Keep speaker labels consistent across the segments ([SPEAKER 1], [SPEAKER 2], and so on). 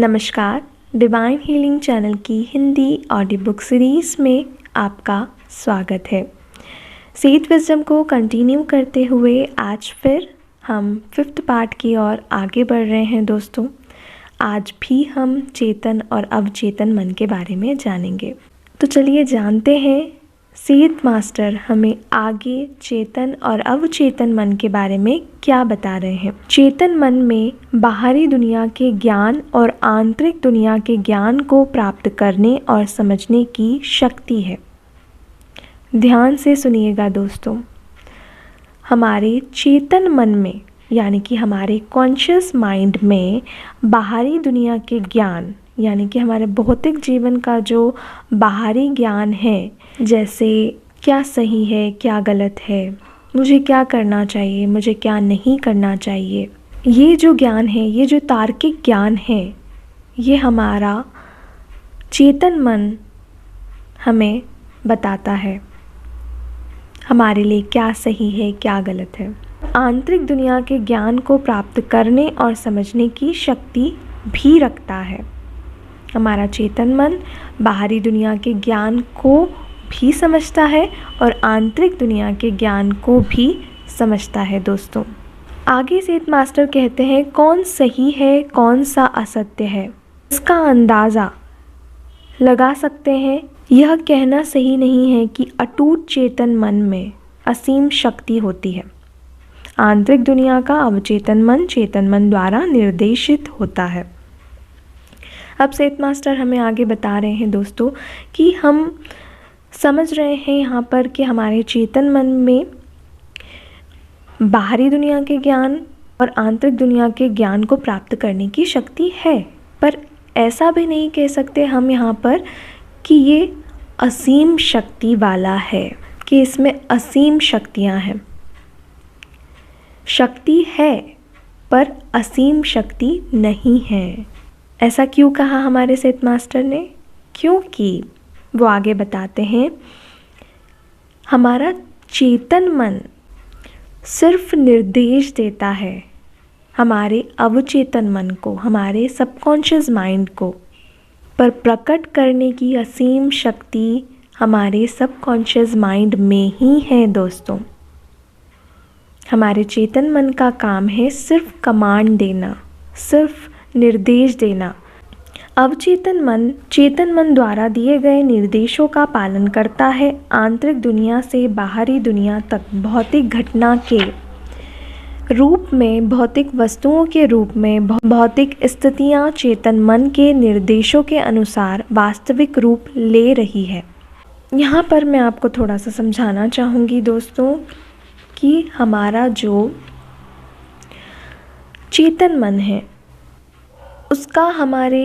[SPEAKER 1] नमस्कार, divine healing channel की Hindi audio book series में आपका स्वागत है। सेथ विज़डम को कंटिन्यू करते हुए आज फिर हम 5th पार्ट की ओर आगे बढ़ रहे हैं दोस्तों। आज भी हम चेतन और अवचेतन मन के बारे में जानेंगे। तो चलिए जानते हैं सेथ मास्टर हमें आगे चेतन और अवचेतन मन के बारे में क्या बता रहे हैं। चेतन मन में बाहरी दुनिया के ज्ञान और आंतरिक दुनिया के ज्ञान को प्राप्त करने और समझने की शक्ति है। ध्यान से सुनिएगा दोस्तों। हमारे चेतन मन में यानी कि हमारे कॉन्शियस माइंड में बाहरी दुनिया के ज्ञान यानी कि हमारे भौतिक जीवन का जो बाहरी ज्ञान है, जैसे क्या सही है क्या गलत है, मुझे क्या करना चाहिए मुझे क्या नहीं करना चाहिए, ये जो ज्ञान है, ये जो तार्किक ज्ञान है, ये हमारा चेतन मन हमें बताता है हमारे लिए क्या सही है क्या गलत है। आंतरिक दुनिया के ज्ञान को प्राप्त करने और समझने की शक्ति भी रखता है। हमारा चेतन मन बाहरी दुनिया के ज्ञान को भी समझता है और आंतरिक दुनिया के ज्ञान को भी समझता है दोस्तों। आगे सेथ मास्टर कहते हैं कौन सही है कौन सा असत्य है, इसका अंदाज़ा लगा सकते हैं। यह कहना सही नहीं है कि अटूट चेतन मन में असीम शक्ति होती है। आंतरिक दुनिया का अवचेतन मन चेतन मन द्वारा निर्देशित होता है। अब सेथ मास्टर हमें आगे बता रहे हैं दोस्तों कि हम समझ रहे हैं यहाँ पर कि हमारे चेतन मन में बाहरी दुनिया के ज्ञान और आंतरिक दुनिया के ज्ञान को प्राप्त करने की शक्ति है, पर ऐसा भी नहीं कह सकते हम यहाँ पर कि ये असीम शक्ति वाला है, कि इसमें असीम शक्तियाँ हैं। शक्ति है पर असीम शक्ति नहीं है। ऐसा क्यों कहा हमारे सेथ मास्टर ने? क्योंकि वो आगे बताते हैं हमारा चेतन मन सिर्फ निर्देश देता है हमारे अवचेतन मन को, हमारे सबकॉन्शियस माइंड को, पर प्रकट करने की असीम शक्ति हमारे सबकॉन्शियस माइंड में ही है दोस्तों। हमारे चेतन मन का काम है सिर्फ कमांड देना, सिर्फ निर्देश देना। अवचेतन मन चेतन मन द्वारा दिए गए निर्देशों का पालन करता है। आंतरिक दुनिया से बाहरी दुनिया तक भौतिक घटना के रूप में, भौतिक वस्तुओं के रूप में भौतिक स्थितियां चेतन मन के निर्देशों के अनुसार वास्तविक रूप ले रही है। यहाँ पर मैं आपको थोड़ा सा समझाना चाहूँगी दोस्तों कि हमारा जो चेतन मन है उसका हमारे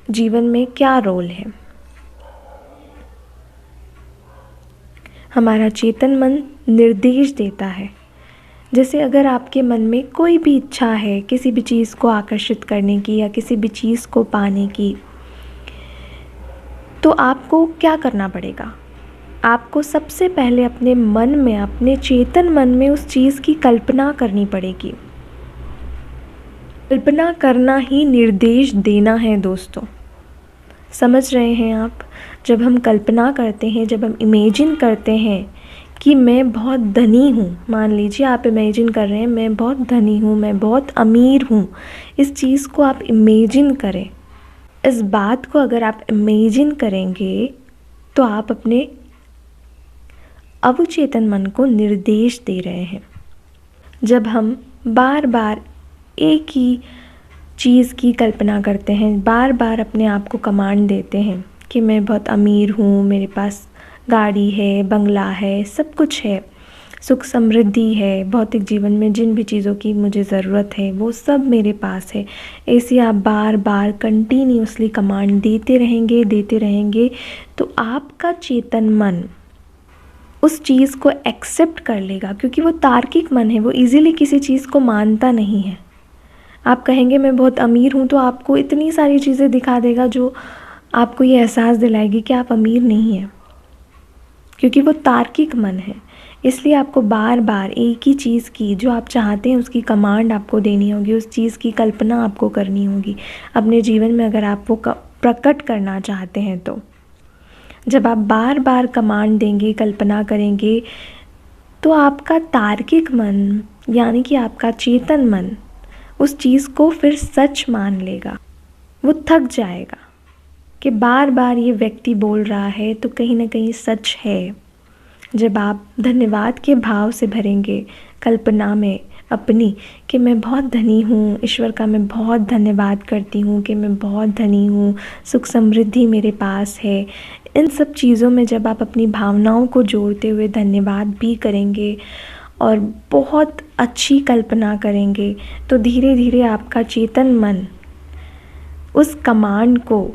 [SPEAKER 1] जीवन में क्या रोल है। हमारा चेतन मन निर्देश देता है। जैसे अगर आपके मन में कोई भी इच्छा है किसी भी चीज़ को आकर्षित करने की या किसी भी चीज़ को पाने की, तो आपको क्या करना पड़ेगा? आपको सबसे पहले अपने मन में, अपने चेतन मन में उस चीज़ की कल्पना करनी पड़ेगी। कल्पना करना ही निर्देश देना है दोस्तों। समझ रहे हैं आप? जब हम कल्पना करते हैं, जब हम इमेजिन करते हैं कि मैं बहुत धनी हूँ, मान लीजिए आप इमेजिन कर रहे हैं मैं बहुत धनी हूँ, मैं बहुत अमीर हूँ, इस चीज़ को आप इमेजिन करें। इस बात को अगर आप इमेजिन करेंगे तो आप अपने अवचेतन मन को निर्देश दे रहे हैं। जब हम बार बार एक ही चीज़ की कल्पना करते हैं, बार बार अपने आप को कमांड देते हैं कि मैं बहुत अमीर हूँ, मेरे पास गाड़ी है, बंगला है, सब कुछ है, सुख समृद्धि है, भौतिक जीवन में जिन भी चीज़ों की मुझे ज़रूरत है वो सब मेरे पास है, ऐसे आप बार बार कंटिन्यूसली कमांड देते रहेंगे तो आपका चेतन मन उस चीज़ को एक्सेप्ट कर लेगा, क्योंकि वो तार्किक मन है, वो इजीली किसी चीज़ को मानता नहीं है। आप कहेंगे मैं बहुत अमीर हूँ तो आपको इतनी सारी चीज़ें दिखा देगा जो आपको ये एहसास दिलाएगी कि आप अमीर नहीं हैं, क्योंकि वो तार्किक मन है। इसलिए आपको बार बार एक ही चीज़ की, जो आप चाहते हैं उसकी कमांड आपको देनी होगी, उस चीज़ की कल्पना आपको करनी होगी अपने जीवन में, अगर आप वो प्रकट करना चाहते हैं तो। जब आप बार बार कमांड देंगे, कल्पना करेंगे, तो आपका तार्किक मन यानी कि आपका चेतन मन उस चीज़ को फिर सच मान लेगा। वो थक जाएगा कि बार बार ये व्यक्ति बोल रहा है तो कहीं ना कहीं सच है। जब आप धन्यवाद के भाव से भरेंगे कल्पना में अपनी, कि मैं बहुत धनी हूँ, ईश्वर का मैं बहुत धन्यवाद करती हूँ कि मैं बहुत धनी हूँ, सुख समृद्धि मेरे पास है, इन सब चीज़ों में जब आप अपनी भावनाओं को जोड़ते हुए धन्यवाद भी करेंगे और बहुत अच्छी कल्पना करेंगे, तो धीरे धीरे आपका चेतन मन उस कमांड को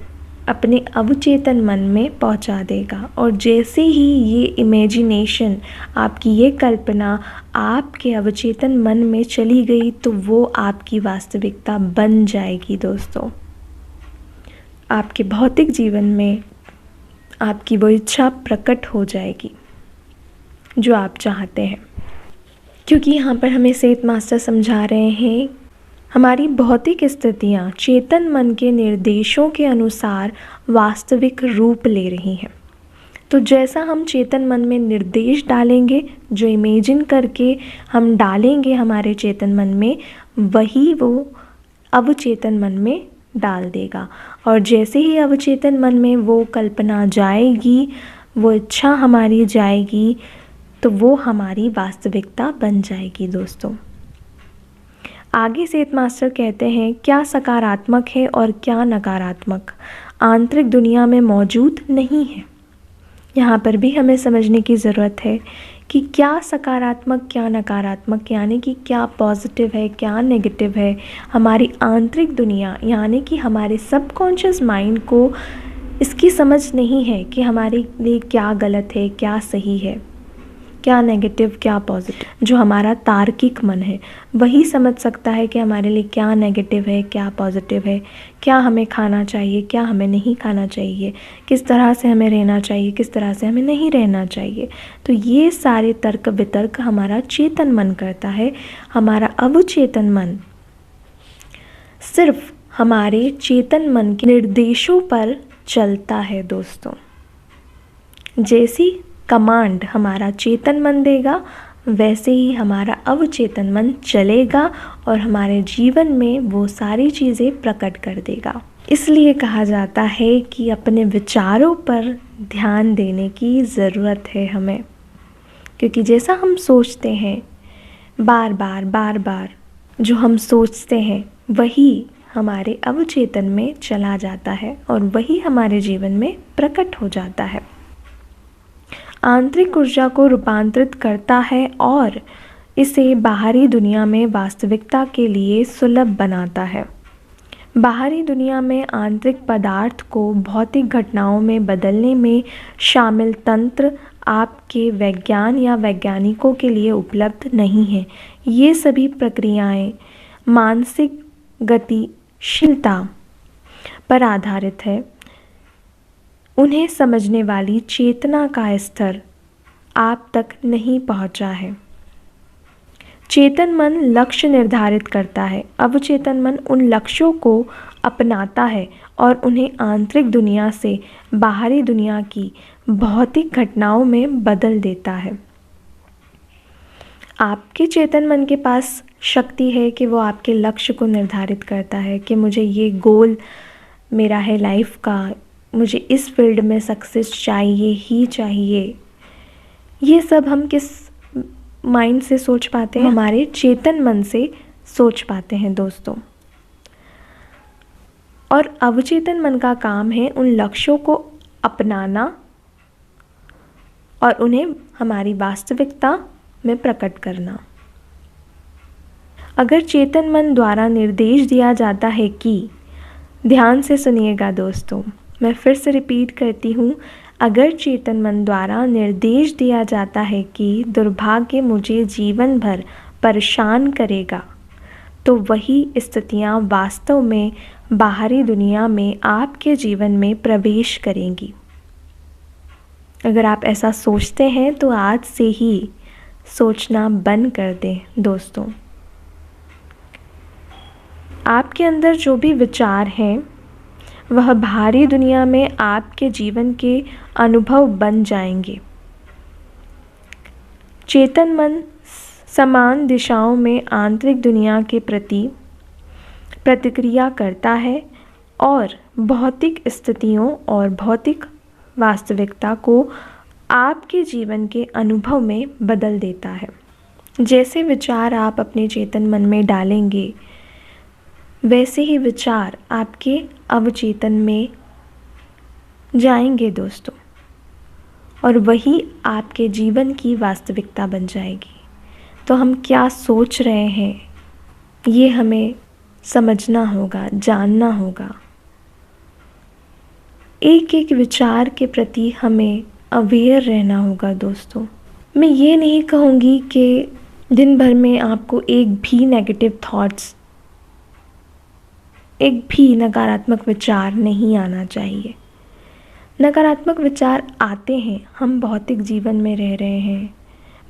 [SPEAKER 1] अपने अवचेतन मन में पहुंचा देगा। और जैसे ही ये इमेजिनेशन, आपकी ये कल्पना आपके अवचेतन मन में चली गई, तो वो आपकी वास्तविकता बन जाएगी दोस्तों। आपके भौतिक जीवन में आपकी वो इच्छा प्रकट हो जाएगी जो आप चाहते हैं। क्योंकि यहाँ पर हमें सेठ मास्टर समझा रहे हैं, हमारी भौतिक स्थितियाँ चेतन मन के निर्देशों के अनुसार वास्तविक रूप ले रही हैं। तो जैसा हम चेतन मन में निर्देश डालेंगे, जो इमेजिन करके हम डालेंगे हमारे चेतन मन में, वही वो अवचेतन मन में डाल देगा। और जैसे ही अवचेतन मन में वो कल्पना जाएगी, वो इच्छा हमारी जाएगी, तो वो हमारी वास्तविकता बन जाएगी दोस्तों। आगे सेठ मास्टर कहते हैं, क्या सकारात्मक है और क्या नकारात्मक आंतरिक दुनिया में मौजूद नहीं है। यहाँ पर भी हमें समझने की ज़रूरत है कि क्या सकारात्मक क्या नकारात्मक, यानी कि क्या पॉजिटिव है क्या नेगेटिव है। हमारी आंतरिक दुनिया यानी कि हमारे सबकॉन्शियस माइंड को इसकी समझ नहीं है कि हमारे लिए क्या गलत है क्या सही है, क्या नेगेटिव क्या पॉजिटिव। जो हमारा तार्किक मन है वही समझ सकता है कि हमारे लिए क्या नेगेटिव है क्या पॉजिटिव है, क्या हमें खाना चाहिए क्या हमें नहीं खाना चाहिए, किस तरह से हमें रहना चाहिए किस तरह से हमें नहीं रहना चाहिए। तो ये सारे तर्क वितर्क हमारा चेतन मन करता है। हमारा अवचेतन मन सिर्फ हमारे चेतन मन के निर्देशों पर चलता है दोस्तों। जैसी कमांड हमारा चेतन मन देगा, वैसे ही हमारा अवचेतन मन चलेगा और हमारे जीवन में वो सारी चीज़ें प्रकट कर देगा। इसलिए कहा जाता है कि अपने विचारों पर ध्यान देने की ज़रूरत है हमें, क्योंकि जैसा हम सोचते हैं बार बार जो हम सोचते हैं वही हमारे अवचेतन में चला जाता है और वही हमारे जीवन में प्रकट हो जाता है। आंतरिक ऊर्जा को रूपांतरित करता है और इसे बाहरी दुनिया में वास्तविकता के लिए सुलभ बनाता है। बाहरी दुनिया में आंतरिक पदार्थ को भौतिक घटनाओं में बदलने में शामिल तंत्र आपके वैज्ञान या वैज्ञानिकों के लिए उपलब्ध नहीं है। ये सभी प्रक्रियाएं मानसिक गतिशीलता पर आधारित है। उन्हें समझने वाली चेतना का स्तर आप तक नहीं पहुंचा है। चेतन मन लक्ष्य निर्धारित करता है, अवचेतन मन उन लक्ष्यों को अपनाता है और उन्हें आंतरिक दुनिया से बाहरी दुनिया की भौतिक घटनाओं में बदल देता है। आपके चेतन मन के पास शक्ति है कि वो आपके लक्ष्य को निर्धारित करता है कि मुझे ये गोल मेरा है लाइफ का, मुझे इस फील्ड में सक्सेस चाहिए ही चाहिए। ये सब हम किस माइंड से सोच पाते हैं? हमारे चेतन मन से सोच पाते हैं दोस्तों। और अवचेतन मन का काम है उन लक्ष्यों को अपनाना और उन्हें हमारी वास्तविकता में प्रकट करना। अगर चेतन मन द्वारा निर्देश दिया जाता है कि, ध्यान से सुनिएगा दोस्तों, मैं फिर से रिपीट करती हूँ, अगर चेतन मन द्वारा निर्देश दिया जाता है कि दुर्भाग्य मुझे जीवन भर परेशान करेगा, तो वही स्थितियाँ वास्तव में बाहरी दुनिया में आपके जीवन में प्रवेश करेंगी। अगर आप ऐसा सोचते हैं तो आज से ही सोचना बंद कर दें दोस्तों। आपके अंदर जो भी विचार हैं वह बाहरी दुनिया में आपके जीवन के अनुभव बन जाएंगे। चेतन मन समान दिशाओं में आंतरिक दुनिया के प्रति प्रतिक्रिया करता है और भौतिक स्थितियों और भौतिक वास्तविकता को आपके जीवन के अनुभव में बदल देता है। जैसे विचार आप अपने चेतन मन में डालेंगे वैसे ही विचार आपके अवचेतन में जाएंगे दोस्तों, और वही आपके जीवन की वास्तविकता बन जाएगी। तो हम क्या सोच रहे हैं ये हमें समझना होगा, जानना होगा। एक एक विचार के प्रति हमें अवेयर रहना होगा दोस्तों। मैं ये नहीं कहूँगी कि दिन भर में आपको एक भी नेगेटिव थॉट्स, एक भी नकारात्मक विचार नहीं आना चाहिए। नकारात्मक विचार आते हैं, हम भौतिक जीवन में रह रहे हैं,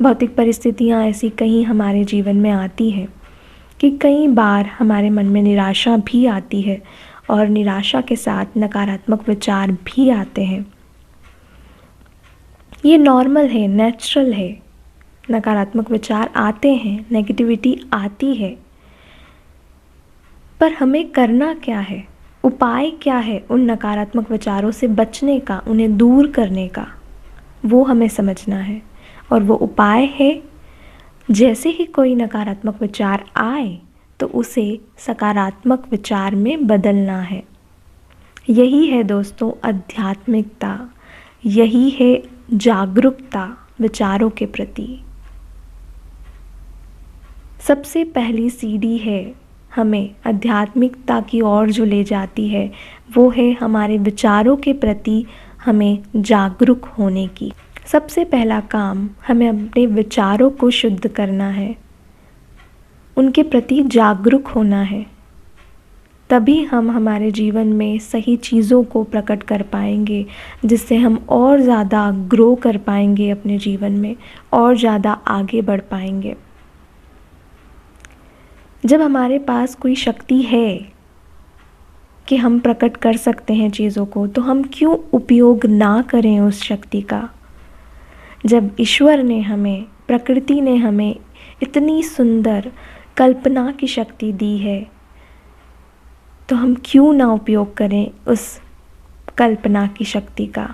[SPEAKER 1] भौतिक परिस्थितियाँ ऐसी कहीं हमारे जीवन में आती हैं कि कई बार हमारे मन में निराशा भी आती है और निराशा के साथ नकारात्मक विचार भी आते हैं। ये नॉर्मल है, नेचुरल है। नकारात्मक विचार आते हैं, नेगेटिविटी आती है, पर हमें करना क्या है, उपाय क्या है उन नकारात्मक विचारों से बचने का, उन्हें दूर करने का, वो हमें समझना है। और वो उपाय है, जैसे ही कोई नकारात्मक विचार आए तो उसे सकारात्मक विचार में बदलना है। यही है दोस्तों आध्यात्मिकता, यही है जागरूकता विचारों के प्रति। सबसे पहली सीढ़ी है हमें आध्यात्मिकता की ओर जो ले जाती है, वो है हमारे विचारों के प्रति हमें जागरूक होने की। सबसे पहला काम हमें अपने विचारों को शुद्ध करना है, उनके प्रति जागरूक होना है। तभी हम हमारे जीवन में सही चीज़ों को प्रकट कर पाएंगे, जिससे हम और ज़्यादा ग्रो कर पाएंगे अपने जीवन में, और ज़्यादा आगे बढ़ पाएंगे। जब हमारे पास कोई शक्ति है कि हम प्रकट कर सकते हैं चीज़ों को, तो हम क्यों उपयोग ना करें उस शक्ति का। जब ईश्वर ने हमें, प्रकृति ने हमें इतनी सुंदर कल्पना की शक्ति दी है, तो हम क्यों ना उपयोग करें उस कल्पना की शक्ति का,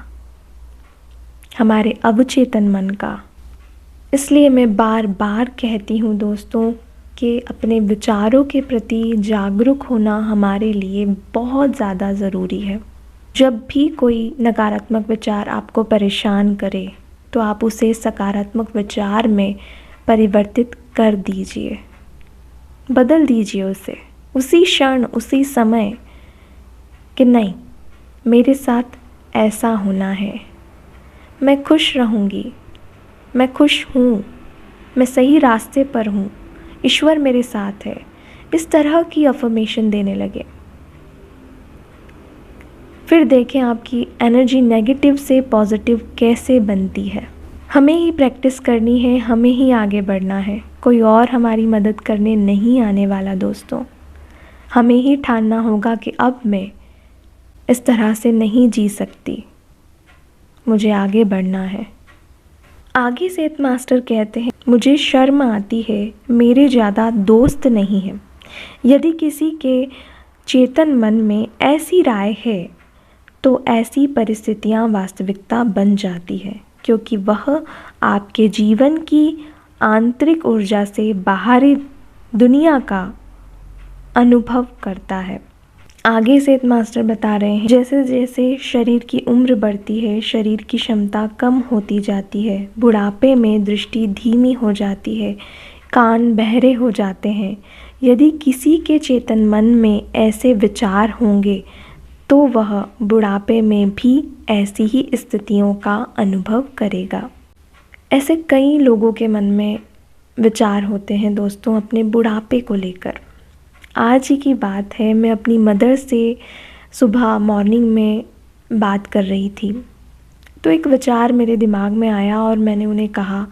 [SPEAKER 1] हमारे अवचेतन मन का। इसलिए मैं बार बार कहती हूँ दोस्तों कि अपने विचारों के प्रति जागरूक होना हमारे लिए बहुत ज़्यादा ज़रूरी है। जब भी कोई नकारात्मक विचार आपको परेशान करे तो आप उसे सकारात्मक विचार में परिवर्तित कर दीजिए, बदल दीजिए उसे उसी क्षण, उसी समय, कि नहीं, मेरे साथ ऐसा होना है, मैं खुश रहूँगी, मैं खुश हूँ, मैं सही रास्ते पर हूँ, ईश्वर मेरे साथ है। इस तरह की अफर्मेशन देने लगे। फिर देखें आपकी एनर्जी नेगेटिव से पॉजिटिव कैसे बनती है। हमें ही प्रैक्टिस करनी है, हमें ही आगे बढ़ना है, कोई और हमारी मदद करने नहीं आने वाला दोस्तों। हमें ही ठानना होगा कि अब मैं इस तरह से नहीं जी सकती, मुझे आगे बढ़ना है। आगे सेठ मास्टर कहते हैं, मुझे शर्म आती है, मेरे ज़्यादा दोस्त नहीं हैं। यदि किसी के चेतन मन में ऐसी राय है तो ऐसी परिस्थितियां वास्तविकता बन जाती है, क्योंकि वह आपके जीवन की आंतरिक ऊर्जा से बाहरी दुनिया का अनुभव करता है। आगे से मास्टर बता रहे हैं, जैसे जैसे शरीर की उम्र बढ़ती है, शरीर की क्षमता कम होती जाती है, बुढ़ापे में दृष्टि धीमी हो जाती है, कान बहरे हो जाते हैं। यदि किसी के चेतन मन में ऐसे विचार होंगे तो वह बुढ़ापे में भी ऐसी ही स्थितियों का अनुभव करेगा। ऐसे कई लोगों के मन में विचार होते हैं दोस्तों अपने बुढ़ापे को लेकर। आज ही की बात है, मैं अपनी मदर से सुबह मॉर्निंग में बात कर रही थी, तो एक विचार मेरे दिमाग में आया और मैंने उन्हें कहा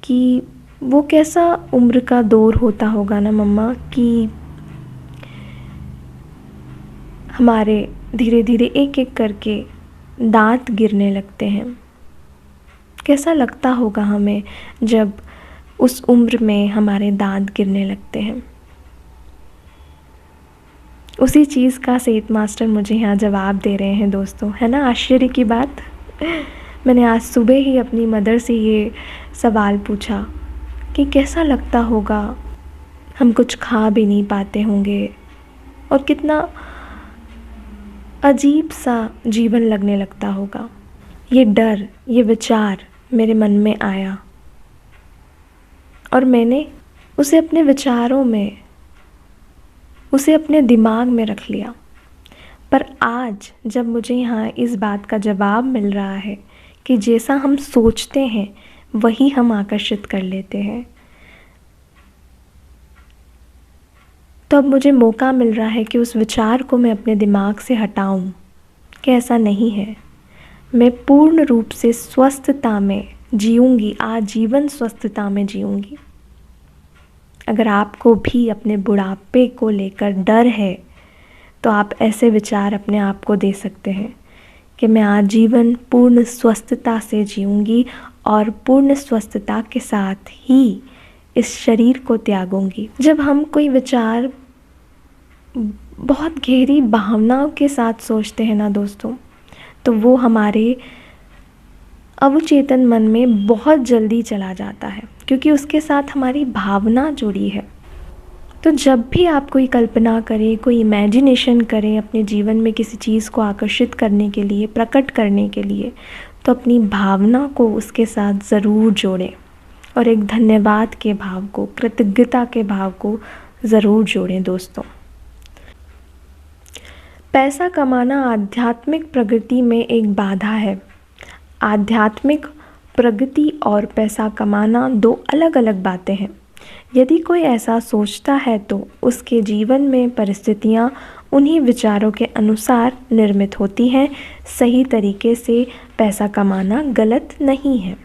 [SPEAKER 1] कि वो कैसा उम्र का दौर होता होगा ना मम्मा, कि हमारे धीरे धीरे एक एक करके दांत गिरने लगते हैं। कैसा लगता होगा हमें जब उस उम्र में हमारे दांत गिरने लगते हैं। उसी चीज़ का सेठ मास्टर मुझे यहाँ जवाब दे रहे हैं दोस्तों, है ना आश्चर्य की बात। मैंने आज सुबह ही अपनी मदर से ये सवाल पूछा कि कैसा लगता होगा, हम कुछ खा भी नहीं पाते होंगे और कितना अजीब सा जीवन लगने लगता होगा। ये डर, ये विचार मेरे मन में आया और मैंने उसे अपने विचारों में, उसे अपने दिमाग में रख लिया। पर आज जब मुझे यहाँ इस बात का जवाब मिल रहा है कि जैसा हम सोचते हैं वही हम आकर्षित कर लेते हैं, तो अब मुझे मौका मिल रहा है कि उस विचार को मैं अपने दिमाग से हटाऊं कि ऐसा नहीं है। मैं पूर्ण रूप से स्वस्थता में जीऊंगी, आजीवन स्वस्थता में जीऊंगी। अगर आपको भी अपने बुढ़ापे को लेकर डर है तो आप ऐसे विचार अपने आप को दे सकते हैं कि मैं आजीवन पूर्ण स्वस्थता से जीऊंगी और पूर्ण स्वस्थता के साथ ही इस शरीर को त्यागूंगी। जब हम कोई विचार बहुत गहरी भावनाओं के साथ सोचते हैं ना दोस्तों, तो वो हमारे अवचेतन मन में बहुत जल्दी चला जाता है, क्योंकि उसके साथ हमारी भावना जुड़ी है। तो जब भी आप कोई कल्पना करें, कोई इमेजिनेशन करें अपने जीवन में किसी चीज़ को आकर्षित करने के लिए, प्रकट करने के लिए, तो अपनी भावना को उसके साथ ज़रूर जोड़ें और एक धन्यवाद के भाव को, कृतज्ञता के भाव को ज़रूर जोड़ें दोस्तों। पैसा कमाना आध्यात्मिक प्रगति में एक बाधा है। आध्यात्मिक प्रगति और पैसा कमाना दो अलग अलग बातें हैं। यदि कोई ऐसा सोचता है तो उसके जीवन में परिस्थितियाँ उन्हीं विचारों के अनुसार निर्मित होती हैं। सही तरीके से पैसा कमाना गलत नहीं है।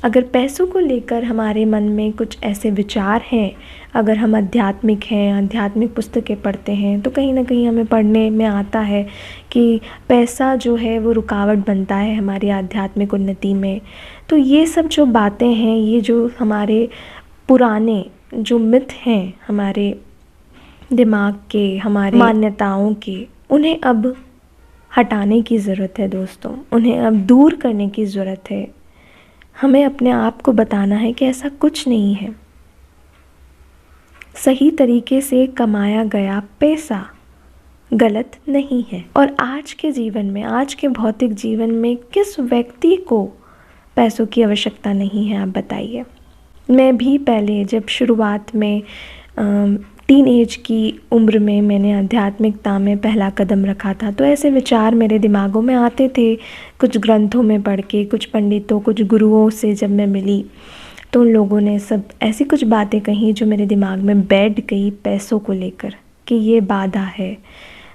[SPEAKER 1] अगर पैसों को लेकर हमारे मन में कुछ ऐसे विचार हैं, अगर हम आध्यात्मिक हैं, आध्यात्मिक पुस्तकें पढ़ते हैं, तो कहीं ना कहीं हमें पढ़ने में आता है कि पैसा जो है वो रुकावट बनता है हमारी आध्यात्मिक उन्नति में। तो ये सब जो बातें हैं, ये जो हमारे पुराने जो मिथ हैं हमारे दिमाग के, हमारे मान्यताओं के, उन्हें अब हटाने की ज़रूरत है दोस्तों। उन्हें अब दूर करने की ज़रूरत है। हमें अपने आप को बताना है कि ऐसा कुछ नहीं है। सही तरीके से कमाया गया पैसा गलत नहीं है। और आज के जीवन में, आज के भौतिक जीवन में किस व्यक्ति को पैसों की आवश्यकता नहीं है, आप बताइए। मैं भी पहले जब शुरुआत में टीन एज की उम्र में मैंने आध्यात्मिकता में पहला कदम रखा था, तो ऐसे विचार मेरे दिमागों में आते थे। कुछ ग्रंथों में पढ़ के, कुछ पंडितों, कुछ गुरुओं से जब मैं मिली, तो उन लोगों ने सब ऐसी कुछ बातें कही जो मेरे दिमाग में बैठ गई पैसों को लेकर, कि ये बाधा है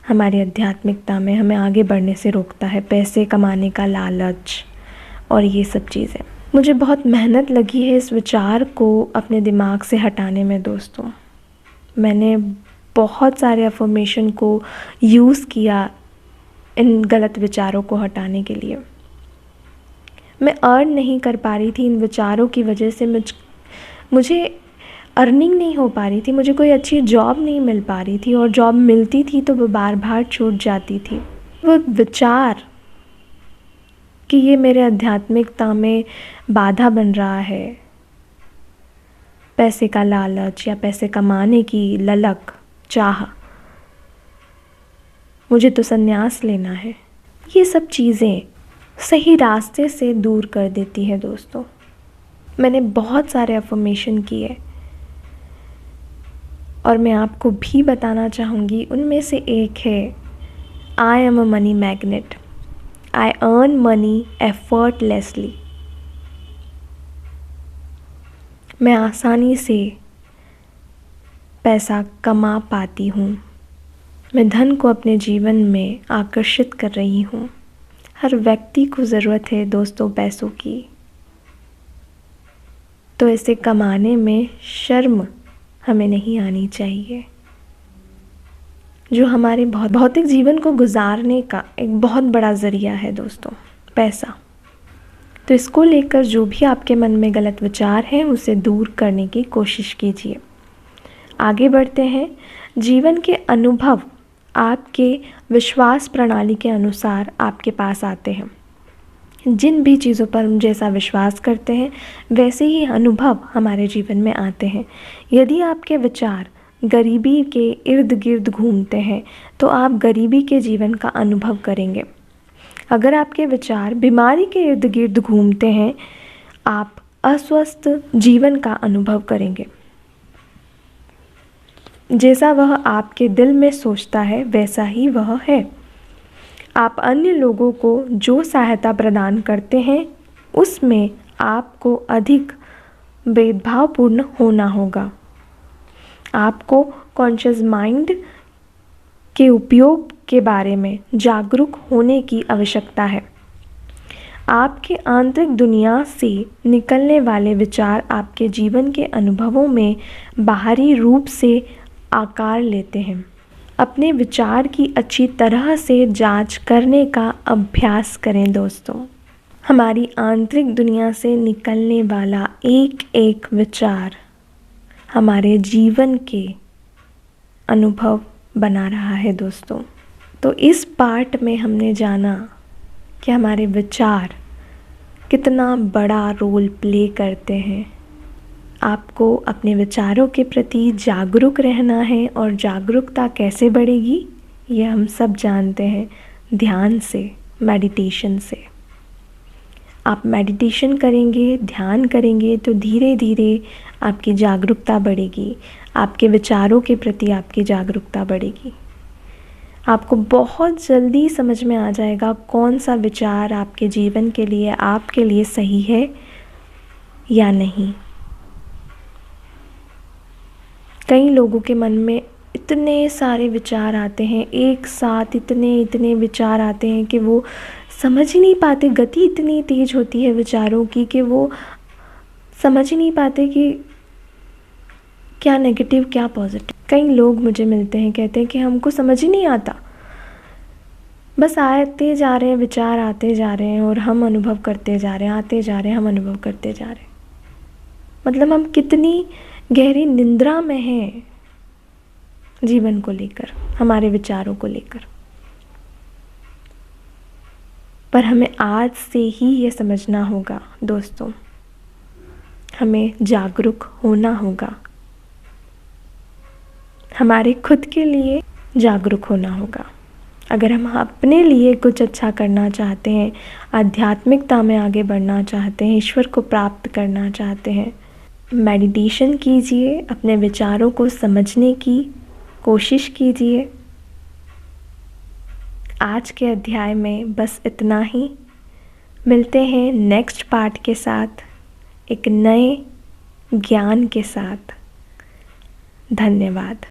[SPEAKER 1] हमारी आध्यात्मिकता में, हमें आगे बढ़ने से रोकता है पैसे कमाने का लालच और ये सब चीज़ें। मुझे बहुत मेहनत लगी है इस विचार को अपने दिमाग से हटाने में दोस्तों। मैंने बहुत सारे अफर्मेशन को यूज़ किया इन गलत विचारों को हटाने के लिए। मैं अर्न नहीं कर पा रही थी इन विचारों की वजह से। मुझे अर्निंग नहीं हो पा रही थी, मुझे कोई अच्छी जॉब नहीं मिल पा रही थी, और जॉब मिलती थी तो वो बार बार छूट जाती थी। वो विचार कि ये मेरे आध्यात्मिकता में बाधा बन रहा है, पैसे का लालच या पैसे कमाने की ललक, चाह, मुझे तो संन्यास लेना है, ये सब चीज़ें सही रास्ते से दूर कर देती है दोस्तों। मैंने बहुत सारे अफर्मेशन किए और मैं आपको भी बताना चाहूँगी, उनमें से एक है I am a money magnet, I earn money effortlessly. मैं आसानी से पैसा कमा पाती हूँ। मैं धन को अपने जीवन में आकर्षित कर रही हूँ। हर व्यक्ति को ज़रूरत है दोस्तों पैसों की। तो इसे कमाने में शर्म हमें नहीं आनी चाहिए, जो हमारे भौतिक जीवन को गुजारने का एक बहुत बड़ा ज़रिया है दोस्तों, पैसा। तो इसको लेकर जो भी आपके मन में गलत विचार हैं उसे दूर करने की कोशिश कीजिए। आगे बढ़ते हैं। जीवन के अनुभव आपके विश्वास प्रणाली के अनुसार आपके पास आते हैं। जिन भी चीज़ों पर हम जैसा विश्वास करते हैं वैसे ही अनुभव हमारे जीवन में आते हैं। यदि आपके विचार गरीबी के इर्द गिर्द घूमते हैं तो आप गरीबी के जीवन का अनुभव करेंगे। अगर आपके विचार बीमारी के इर्द गिर्द घूमते हैं, आप अस्वस्थ जीवन का अनुभव करेंगे। जैसा वह आपके दिल में सोचता है वैसा ही वह है। आप अन्य लोगों को जो सहायता प्रदान करते हैं उसमें आपको अधिक भेदभावपूर्ण होना होगा। आपको कॉन्शियस माइंड के उपयोग के बारे में जागरूक होने की आवश्यकता है। आपके आंतरिक दुनिया से निकलने वाले विचार आपके जीवन के अनुभवों में बाहरी रूप से आकार लेते हैं। अपने विचार की अच्छी तरह से जांच करने का अभ्यास करें दोस्तों। हमारी आंतरिक दुनिया से निकलने वाला एक एक विचार हमारे जीवन के अनुभव बना रहा है दोस्तों। तो इस पार्ट में हमने जाना कि हमारे विचार कितना बड़ा रोल प्ले करते हैं। आपको अपने विचारों के प्रति जागरूक रहना है, और जागरूकता कैसे बढ़ेगी ये हम सब जानते हैं, ध्यान से, मेडिटेशन से। आप मेडिटेशन करेंगे, ध्यान करेंगे तो धीरे धीरे आपकी जागरूकता बढ़ेगी, आपके विचारों के प्रति आपकी जागरूकता बढ़ेगी। आपको बहुत जल्दी समझ में आ जाएगा कौन सा विचार आपके जीवन के लिए, आपके लिए सही है या नहीं। कई लोगों के मन में इतने सारे विचार आते हैं, एक साथ इतने विचार आते हैं कि वो समझ ही नहीं पाते। गति इतनी तेज होती है विचारों की कि वो समझ ही नहीं पाते कि क्या नेगेटिव क्या पॉजिटिव। कई लोग मुझे मिलते हैं, कहते हैं कि हमको समझ ही नहीं आता, बस आते जा रहे हैं विचार, आते जा रहे हैं और हम अनुभव करते जा रहे हैं, आते जा रहे हैं, हम अनुभव करते जा रहे हैं। मतलब हम कितनी गहरी निंद्रा में हैं जीवन को लेकर, हमारे विचारों को लेकर। पर हमें आज से ही ये समझना होगा दोस्तों, हमें जागरूक होना होगा, हमारे खुद के लिए जागरूक होना होगा। अगर हम अपने लिए कुछ अच्छा करना चाहते हैं, आध्यात्मिकता में आगे बढ़ना चाहते हैं, ईश्वर को प्राप्त करना चाहते हैं, मेडिटेशन कीजिए, अपने विचारों को समझने की कोशिश कीजिए। आज के अध्याय में बस इतना ही। मिलते हैं नेक्स्ट पार्ट के साथ, एक नए ज्ञान के साथ। धन्यवाद।